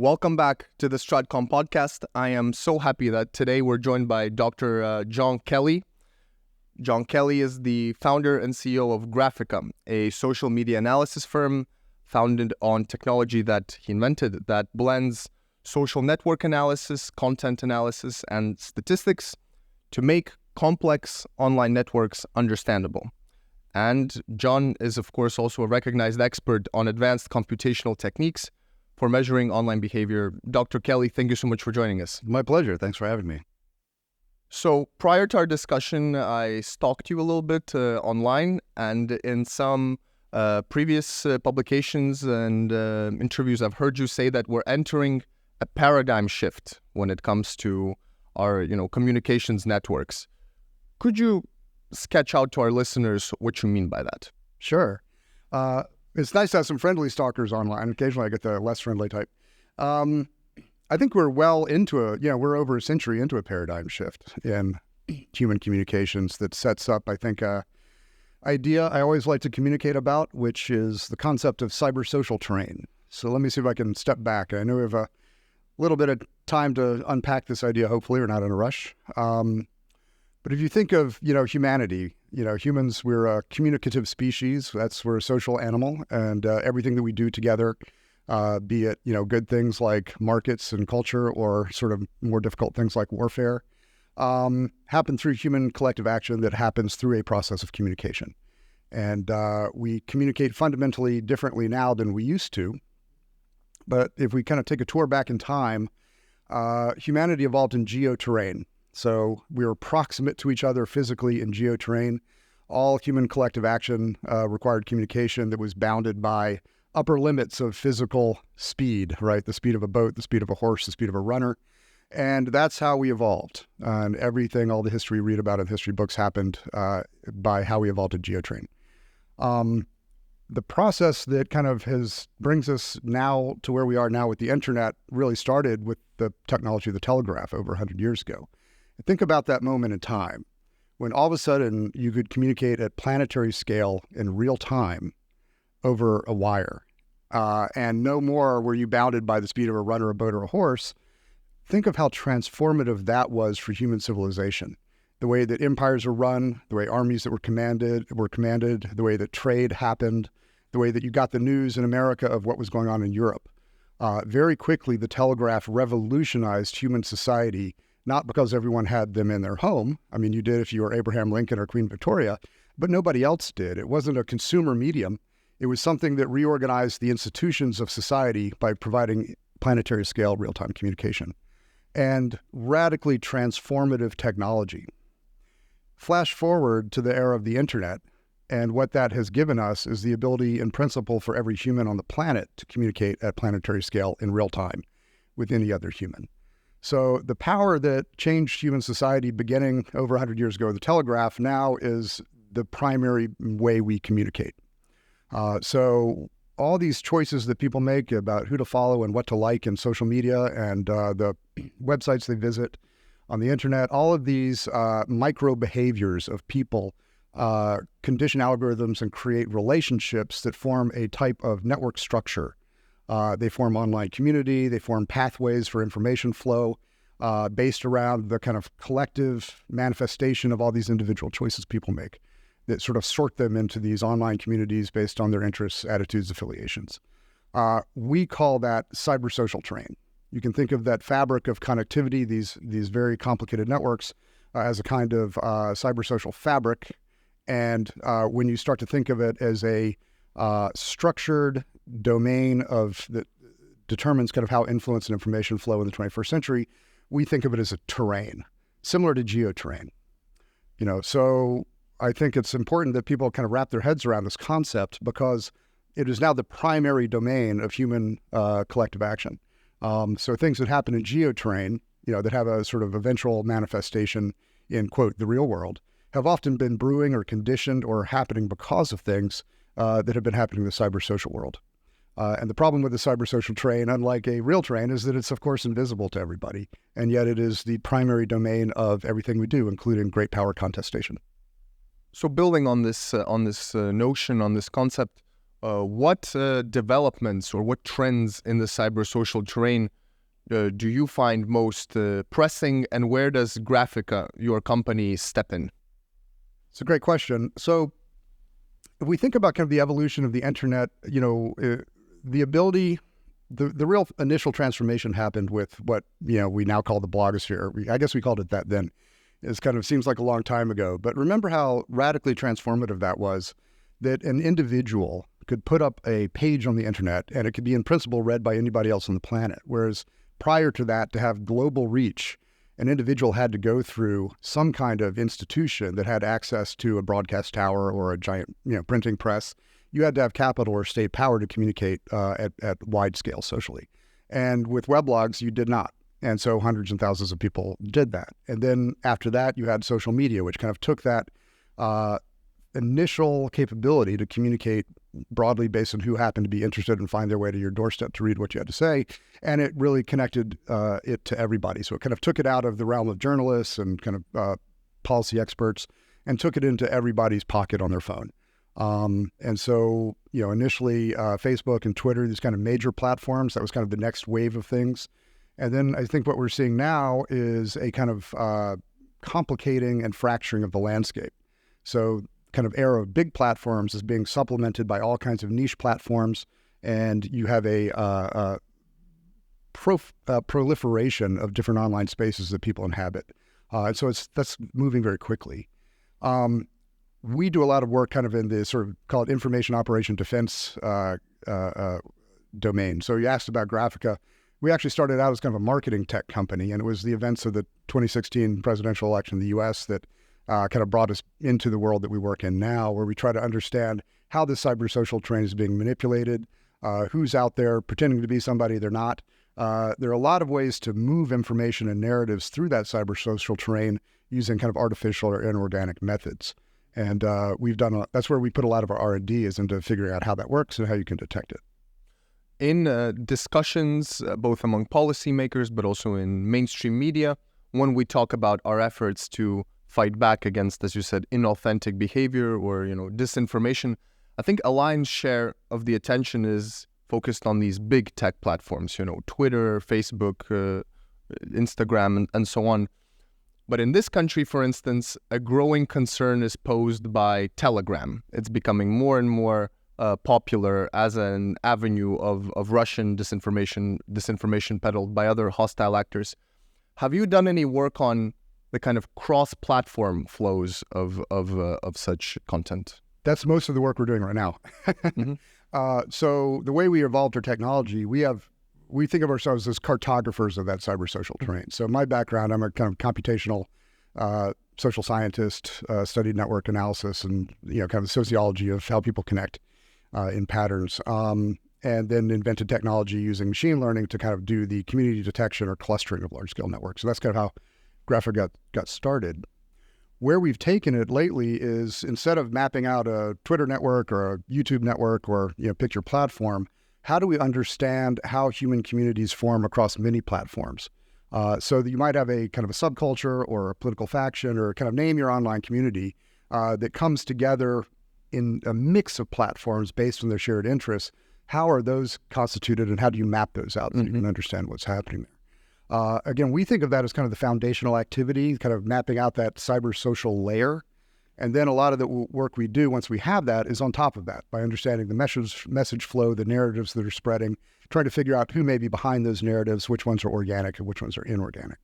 Welcome back to the Stratcom podcast. I am so happy that today we're joined by Dr. John Kelly. John Kelly is the founder and CEO of Graphika, a social media analysis firm founded on technology that he invented that blends social network analysis, content analysis, and statistics to make complex online networks understandable. And John is, of course, also a recognized expert on advanced computational techniques for measuring online behavior. Dr. Kelly, thank you so much for joining us. My pleasure. Thanks for having me. So prior to our discussion, I stalked you a little bit online, and in some previous publications and interviews, I've heard you say that we're entering a paradigm shift when it comes to our, communications networks. Could you sketch out to our listeners what you mean by that? Sure. It's nice to have some friendly stalkers online. Occasionally I get the less friendly type. I think we're well into we're over a century into a paradigm shift in human communications that sets up, I think, a idea I always like to communicate about, which is the concept of cybersocial terrain. So let me see if I can step back. I know we have a little bit of time to unpack this idea. Hopefully we're not in a rush. But if you think of, humanity, humans, we're a communicative species. We're a social animal, and everything that we do together, be it, good things like markets and culture or sort of more difficult things like warfare, happen through human collective action that happens through a process of communication. And we communicate fundamentally differently now than we used to. But if we kind of take a tour back in time, humanity evolved in geoterrain. So we were proximate to each other physically in geoterrain. All human collective action required communication that was bounded by upper limits of physical speed, right? The speed of a boat, the speed of a horse, the speed of a runner. And that's how we evolved. And everything, all the history you read about in history books happened by how we evolved in geoterrain. The process that kind of brings us now to where we are now with the internet really started with the technology of the telegraph over 100 years ago. Think about that moment in time when all of a sudden you could communicate at planetary scale in real time over a wire. And no more were you bounded by the speed of a runner, a boat, or a horse. Think of how transformative that was for human civilization. The way that empires were run, the way armies that were commanded, the way that trade happened, the way that you got the news in America of what was going on in Europe. Very quickly, the telegraph revolutionized human society, not because everyone had them in their home. I mean, you did if you were Abraham Lincoln or Queen Victoria, but nobody else did. It wasn't a consumer medium. It was something that reorganized the institutions of society by providing planetary scale real-time communication and radically transformative technology. Flash forward to the era of the internet, and what that has given us is the ability in principle for every human on the planet to communicate at planetary scale in real time with any other human. So the power that changed human society beginning over 100 years ago, the telegraph, now is the primary way we communicate. So all these choices that people make about who to follow and what to like in social media and the websites they visit on the internet, all of these micro behaviors of people condition algorithms and create relationships that form a type of network structure. They form online community, they form pathways for information flow based around the kind of collective manifestation of all these individual choices people make that sort of sort them into these online communities based on their interests, attitudes, affiliations. We call that cybersocial terrain. You can think of that fabric of connectivity, these very complicated networks, as a kind of cybersocial fabric. And when you start to think of it as a structured domain that determines kind of how influence and information flow in the 21st century, we think of it as a terrain, similar to geoterrain. So I think it's important that people kind of wrap their heads around this concept because it is now the primary domain of human collective action. So things that happen in geoterrain, that have a sort of eventual manifestation in, quote, the real world, have often been brewing or conditioned or happening because of things that have been happening in the cybersocial world. And the problem with the cybersocial terrain, unlike a real terrain, is that it's, of course, invisible to everybody. And yet it is the primary domain of everything we do, including great power contestation. So building on this notion, on this concept, What developments or what trends in the cyber-social terrain do you find most pressing, and where does Graphika, your company, step in? It's a great question. So if we think about kind of the evolution of the internet, the ability, the real initial transformation happened with what, we now call the blogosphere. I guess we called it that then. It kind of seems like a long time ago. But remember how radically transformative that was, that an individual could put up a page on the internet and it could be in principle read by anybody else on the planet. Whereas prior to that, to have global reach, an individual had to go through some kind of institution that had access to a broadcast tower or a giant, printing press. You had to have capital or state power to communicate at wide scale socially. And with weblogs, you did not. And so hundreds and thousands of people did that. And then after that, you had social media, which kind of took that initial capability to communicate broadly based on who happened to be interested and find their way to your doorstep to read what you had to say. And it really connected it to everybody. So it kind of took it out of the realm of journalists and kind of policy experts and took it into everybody's pocket on their phone. And so, initially Facebook and Twitter, these kind of major platforms, that was kind of the next wave of things. And then I think what we're seeing now is a kind of complicating and fracturing of the landscape. So kind of era of big platforms is being supplemented by all kinds of niche platforms, and you have a proliferation of different online spaces that people inhabit. And so that's moving very quickly. We do a lot of work kind of in the sort of call it information operation defense domain. So you asked about Graphika. We actually started out as kind of a marketing tech company, and it was the events of the 2016 presidential election in the U.S. that kind of brought us into the world that we work in now, where we try to understand how this cyber-social terrain is being manipulated, who's out there pretending to be somebody they're not. There are a lot of ways to move information and narratives through that cyber-social terrain using kind of artificial or inorganic methods. And that's where we put a lot of our R&D is into figuring out how that works and how you can detect it. In discussions, both among policymakers, but also in mainstream media, when we talk about our efforts to fight back against, as you said, inauthentic behavior or, disinformation, I think a lion's share of the attention is focused on these big tech platforms, Twitter, Facebook, Instagram, and so on. But in this country, for instance, a growing concern is posed by Telegram. It's becoming more and more popular as an avenue of Russian disinformation peddled by other hostile actors. Have you done any work on the kind of cross-platform flows of such content? That's most of the work we're doing right now. Mm-hmm. So the way we evolved our technology, we think of ourselves as cartographers of that cyber-social terrain. So my background, I'm a kind of computational social scientist, studied network analysis and kind of sociology of how people connect in patterns, and then invented technology using machine learning to kind of do the community detection or clustering of large-scale networks. So that's kind of how Graphika got started. Where we've taken it lately is instead of mapping out a Twitter network or a YouTube network or pick your platform, how do we understand how human communities form across many platforms? So that you might have a kind of a subculture or a political faction or kind of name your online community that comes together in a mix of platforms based on their shared interests. How are those constituted and how do you map those out so you can understand what's happening there? Again, we think of that as kind of the foundational activity, kind of mapping out that cyber-social layer. And then a lot of the work we do once we have that is on top of that by understanding the message flow, the narratives that are spreading, trying to figure out who may be behind those narratives, which ones are organic and which ones are inorganic.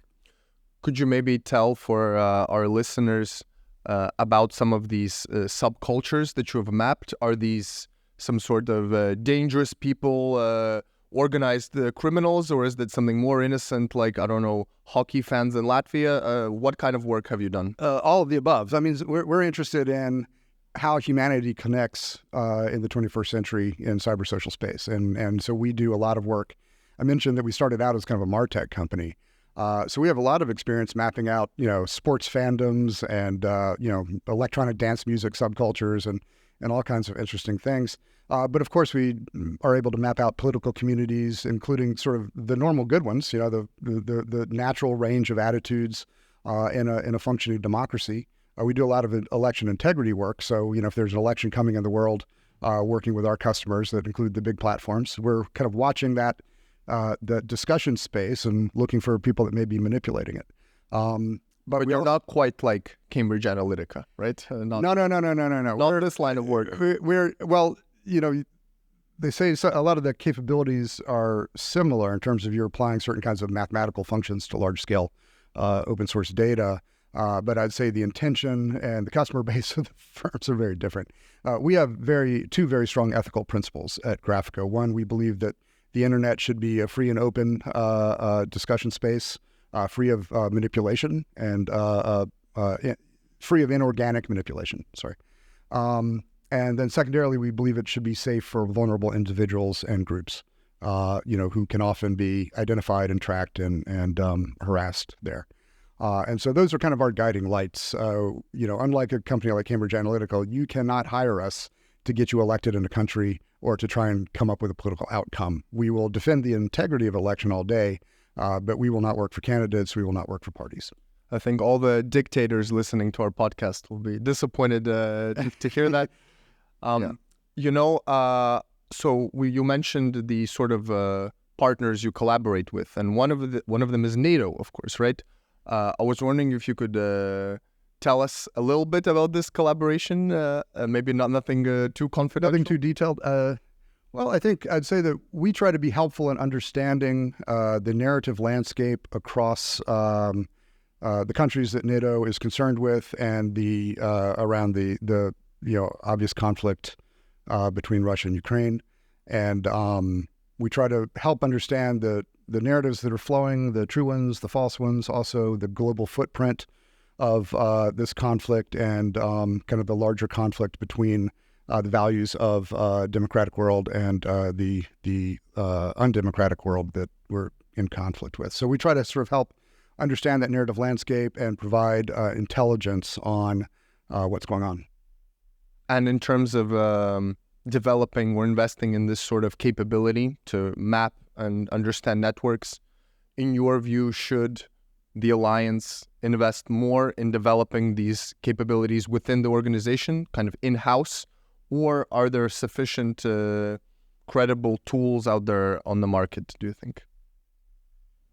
Could you maybe tell for our listeners about some of these subcultures that you have mapped? Are these some sort of dangerous people, organized criminals, or is that something more innocent, like, I don't know, hockey fans in Latvia? What kind of work have you done? All of the above. I mean, we're interested in how humanity connects in the 21st century in cyber-social space. And so we do a lot of work. I mentioned that we started out as kind of a MarTech company. So we have a lot of experience mapping out, sports fandoms and, electronic dance music subcultures and all kinds of interesting things. But of course, we are able to map out political communities, including sort of the normal good ones, the natural range of attitudes in a functioning democracy. We do a lot of election integrity work. So, if there's an election coming in the world, working with our customers that include the big platforms. We're kind of watching that the discussion space and looking for people that may be manipulating it. But you're not quite like Cambridge Analytica, right? No. Not this line of work. Well, they say a lot of the capabilities are similar in terms of you're applying certain kinds of mathematical functions to large-scale open source data. But I'd say the intention and the customer base of the firms are very different. We have two very strong ethical principles at Graphika. One, we believe that the internet should be a free and open discussion space, free of manipulation and free of inorganic manipulation. And then secondarily, we believe it should be safe for vulnerable individuals and groups, who can often be identified and tracked and harassed there. And so those are kind of our guiding lights. Unlike a company like Cambridge Analytica, you cannot hire us to get you elected in a country or to try and come up with a political outcome. We will defend the integrity of election all day, but we will not work for candidates. We will not work for parties. I think all the dictators listening to our podcast will be disappointed to hear that. You mentioned the sort of partners you collaborate with, and one of them is NATO, of course, right? I was wondering if you could tell us a little bit about this collaboration. Maybe nothing too confidential. Nothing too detailed. Well, I think I'd say that we try to be helpful in understanding the narrative landscape across the countries that NATO is concerned with, and the around the obvious conflict between Russia and Ukraine, and we try to help understand the narratives that are flowing, the true ones, the false ones, also the global footprint of this conflict, and kind of the larger conflict between the values of democratic world and the undemocratic world that we're in conflict with. So we try to sort of help understand that narrative landscape and provide intelligence on what's going on. And in terms of developing or investing in this sort of capability to map and understand networks, in your view, should the Alliance invest more in developing these capabilities within the organization, kind of in-house, or are there sufficient credible tools out there on the market, do you think?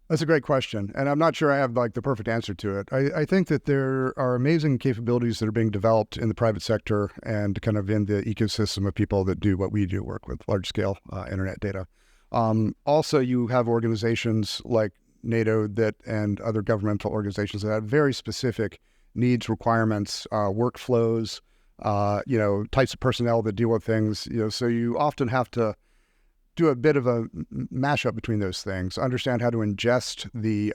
That's a great question, and I'm not sure I have the perfect answer to it. I think that there are amazing capabilities that are being developed in the private sector and kind of in the ecosystem of people that do what we do, work with large-scale internet data. Also, you have organizations like NATO and other governmental organizations that have very specific needs, requirements, workflows, types of personnel that deal with things. So you often have to do a bit of a mashup between those things, understand how to ingest the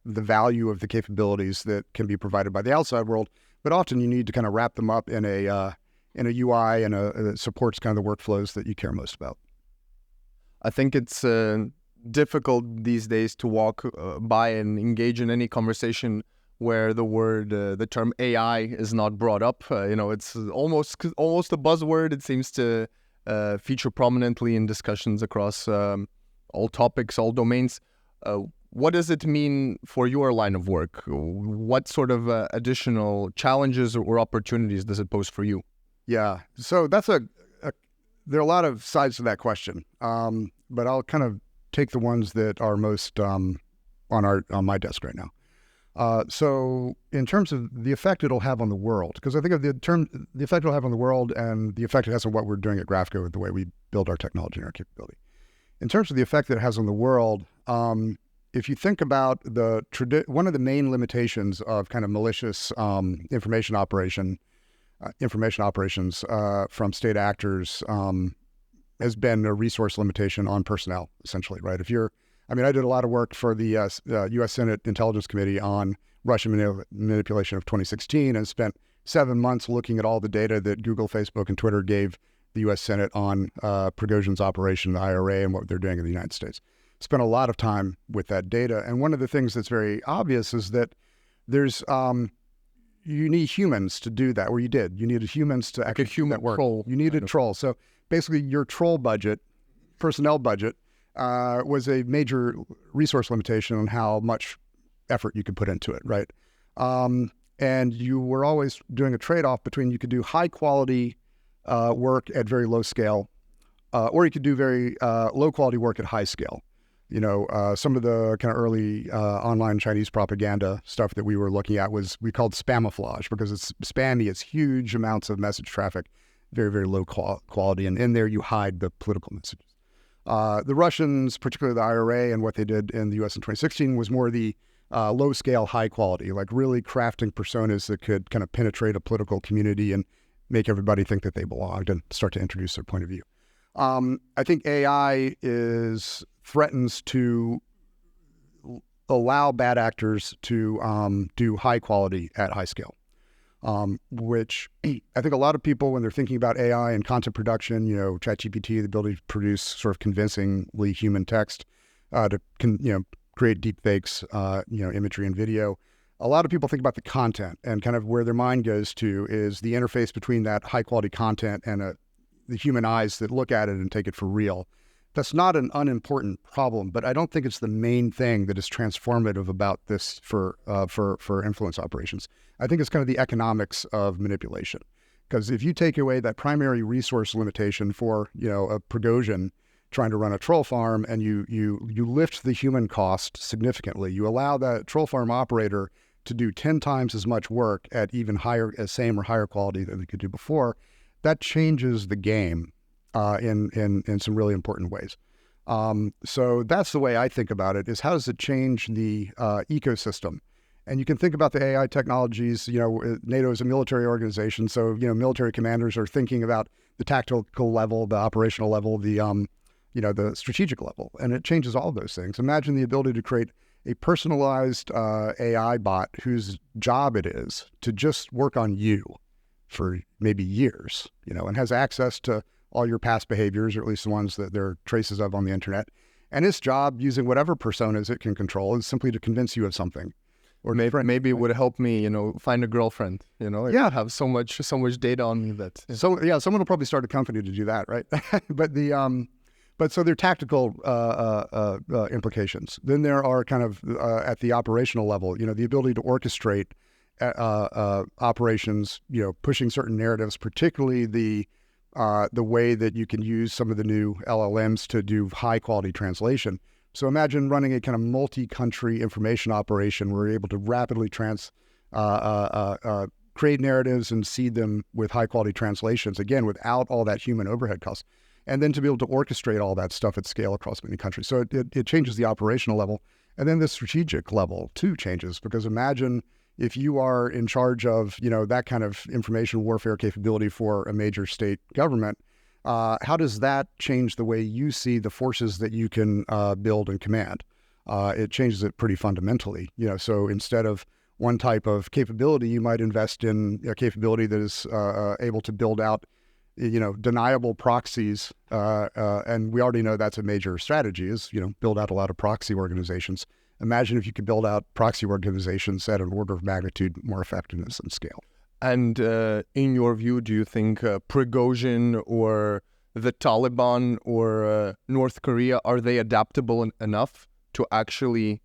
value of the capabilities that can be provided by the outside world, but often you need to kind of wrap them up in a UI and that supports kind of the workflows that you care most about. I think it's difficult these days to walk by and engage in any conversation where the term AI is not brought up. It's almost a buzzword. It seems to feature prominently in discussions across all topics, all domains. What does it mean for your line of work? What sort of additional challenges or opportunities does it pose for you? Yeah, so there are a lot of sides to that question, but I'll kind of take the ones that are most on my desk right now. So in terms of the effect it'll have on the world, because I think of the effect it'll have on the world and the effect it has on what we're doing at Graphika with the way we build our technology and our capability. In terms of the effect that it has on the world, if you think about one of the main limitations of kind of malicious information operations from state actors has been a resource limitation on personnel, essentially, right? I did a lot of work for the U.S. Senate Intelligence Committee on Russian manipulation of 2016 and spent 7 months looking at all the data that Google, Facebook, and Twitter gave the U.S. Senate on Prigozhin's operation, the IRA, and what they're doing in the United States. Spent a lot of time with that data. And one of the things that's very obvious is that you need humans to do that, or you needed humans to actually do that work. You needed trolls. So basically your troll budget, personnel budget, was a major resource limitation on how much effort you could put into it, right? And you were always doing a trade-off between you could do high-quality work at very low scale, or you could do very low quality work at high scale. Some of the kind of early online Chinese propaganda stuff that we were looking at we called spamouflage, because it's spammy. It's huge amounts of message traffic, very, very low quality. And in there you hide the political messages. The Russians, particularly the IRA, and what they did in the US in 2016 was more the low scale, high quality, like really crafting personas that could kind of penetrate a political community and make everybody think that they belonged and start to introduce their point of view. I think AI threatens to allow bad actors to do high quality at high scale, which I think a lot of people, when they're thinking about AI and content production, ChatGPT, the ability to produce sort of convincingly human text, to create deep fakes, imagery and video. A lot of people think about the content, and kind of where their mind goes to is the interface between that high quality content and the human eyes that look at it and take it for real. That's not an unimportant problem, but I don't think it's the main thing that is transformative about this for influence operations. I think it's kind of the economics of manipulation. Because if you take away that primary resource limitation for a Prigozhin trying to run a troll farm, and you lift the human cost significantly, you allow that troll farm operator to do 10 times as much work at even same or higher quality than they could do before, that changes the game in some really important ways. So that's the way I think about it, is how does it change the ecosystem? And you can think about the AI technologies. NATO is a military organization, so military commanders are thinking about the tactical level, the operational level, the strategic level, and it changes all of those things. Imagine the ability to create a personalized AI bot whose job it is to just work on you for maybe years, and has access to all your past behaviors, or at least the ones that there are traces of on the internet. And its job, using whatever personas it can control, is simply to convince you of something. Or maybe it would help me, find a girlfriend, if I have so much data on me that. Yeah. So yeah, someone will probably start a company to do that, right? But so there are tactical implications. Then there are kind of at the operational level, the ability to orchestrate operations, pushing certain narratives, particularly the way that you can use some of the new LLMs to do high quality translation. So imagine running a kind of multi-country information operation where you're able to rapidly create narratives and seed them with high quality translations, again, without all that human overhead cost. And then to be able to orchestrate all that stuff at scale across many countries. So it changes the operational level. And then the strategic level too changes, because imagine if you are in charge of, that kind of information warfare capability for a major state government, how does that change the way you see the forces that you can build and command? It changes it pretty fundamentally. So instead of one type of capability, you might invest in a capability that is able to build out, deniable proxies. And we already know that's a major strategy is, build out a lot of proxy organizations. Imagine if you could build out proxy organizations at an order of magnitude more effectiveness and scale. And in your view, do you think Prigozhin or the Taliban or North Korea, are they adaptable enough to actually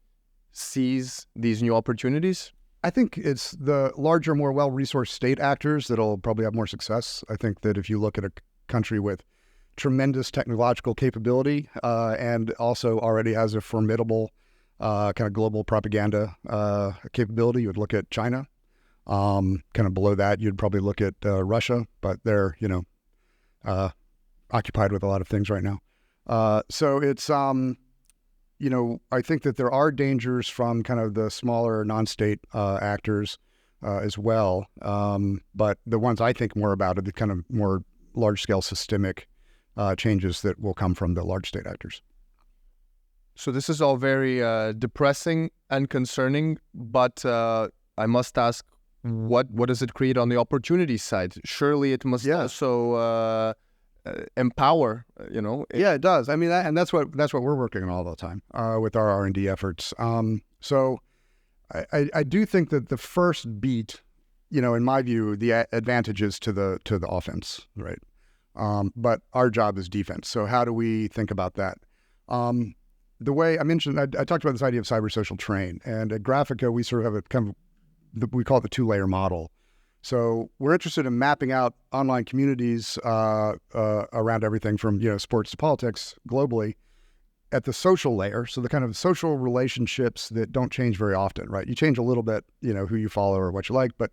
seize these new opportunities? I think it's the larger, more well-resourced state actors that'll probably have more success. I think that if you look at a country with tremendous technological capability and also already has a formidable kind of global propaganda capability, you would look at China. Kind of below that, you'd probably look at Russia, but they're, occupied with a lot of things right now. So it's, I think that there are dangers from kind of the smaller non-state actors as well. But the ones I think more about are the kind of more large-scale systemic changes that will come from the large state actors. So this is all very depressing and concerning, but I must ask, what does it create on the opportunity side? Surely it must also empower, Yeah, it does. I mean, and that's what we're working on all the time with our R&D efforts. So I do think that the first beat, in my view, the advantage is to the offense, right? But our job is defense. So how do we think about that? The way I mentioned, I talked about this idea of cyber social train, and at Graphika, we sort of have a kind of, we call it the two-layer model, So we're interested in mapping out online communities around everything from sports to politics globally at the social layer. So the kind of social relationships that don't change very often, right? You change a little bit, who you follow or what you like, but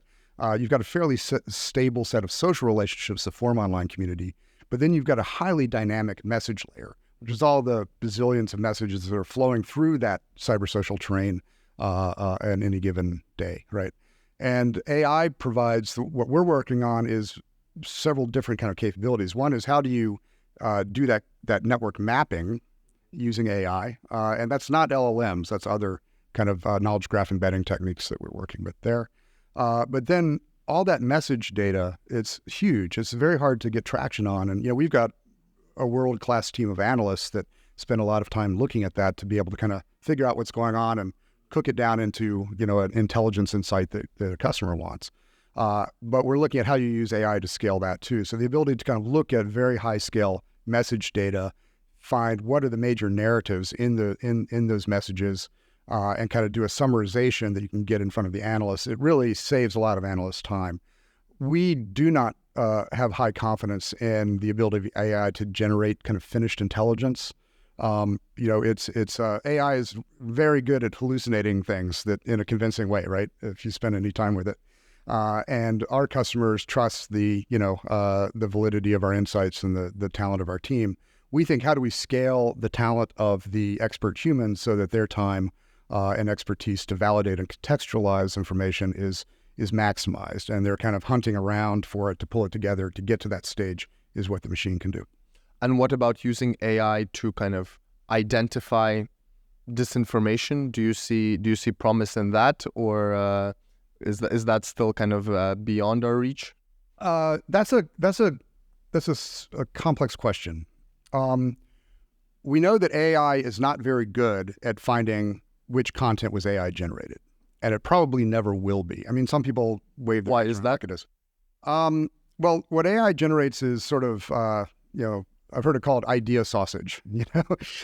you've got a fairly stable set of social relationships that form online community. But then you've got a highly dynamic message layer, which is all the bazillions of messages that are flowing through that cybersocial terrain on any given day, right? And AI provides, what we're working on is several different kind of capabilities. One is how do you do that network mapping using AI? And that's not LLMs, that's other kind of knowledge graph embedding techniques that we're working with there. But then all that message data, it's huge. It's very hard to get traction on. And, we've got a world-class team of analysts that spend a lot of time looking at that to be able to kind of figure out what's going on and cook it down into, an intelligence insight that a customer wants. But we're looking at how you use AI to scale that too. So the ability to kind of look at very high scale message data, find what are the major narratives in those messages, and kind of do a summarization that you can get in front of the analysts. It really saves a lot of analysts' time. We do not have high confidence in the ability of AI to generate kind of finished intelligence. AI is very good at hallucinating things that in a convincing way, right? If you spend any time with it. And our customers trust the validity of our insights and the talent of our team. We think, how do we scale the talent of the expert humans so that their time and expertise to validate and contextualize information is maximized, and they're kind of hunting around for it to pull it together to get to that stage is what the machine can do. And what about using AI to kind of identify disinformation? Do you see promise in that, or is that still kind of beyond our reach? That's a complex question. We know that AI is not very good at finding which content was AI generated, and it probably never will be. I mean, some people wave their Why is that? Well, what AI generates is sort of, I've heard it called idea sausage,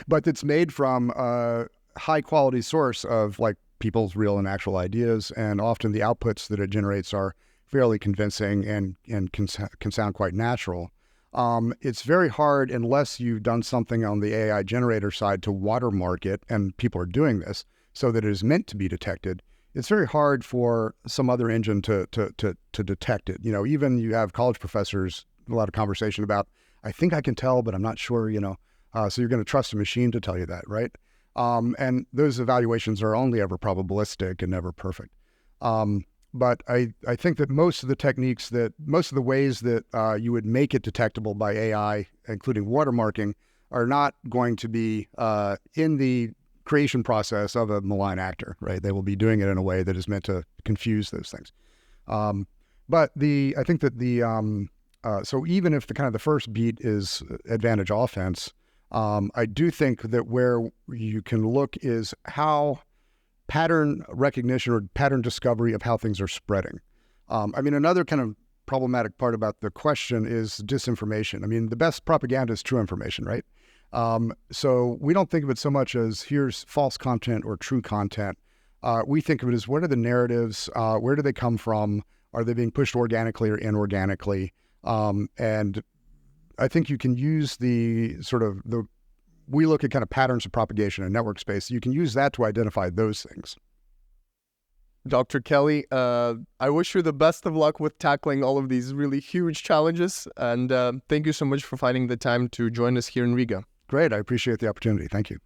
but it's made from a high quality source of like people's real and actual ideas. And often the outputs that it generates are fairly convincing and can sound quite natural. It's very hard, unless you've done something on the AI generator side, to watermark it, and people are doing this so that it is meant to be detected. It's very hard for some other engine to detect it. Even you have college professors, a lot of conversation about, I think I can tell, but I'm not sure, so you're going to trust a machine to tell you that, right? And those evaluations are only ever probabilistic and never perfect. But I think that most of the ways that you would make it detectable by AI, including watermarking, are not going to be in the creation process of a malign actor, right? They will be doing it in a way that is meant to confuse those things. But I think that so even if the first beat is advantage offense, I do think that where you can look is how pattern recognition or pattern discovery of how things are spreading. Another kind of problematic part about the question is disinformation. The best propaganda is true information, right? So we don't think of it so much as here's false content or true content. We think of it as, what are the narratives? Where do they come from? Are they being pushed organically or inorganically? And I think you can use we look at kind of patterns of propagation in network space. You can use that to identify those things. Dr. Kelly, I wish you the best of luck with tackling all of these really huge challenges. And thank you so much for finding the time to join us here in Riga. Great. I appreciate the opportunity. Thank you.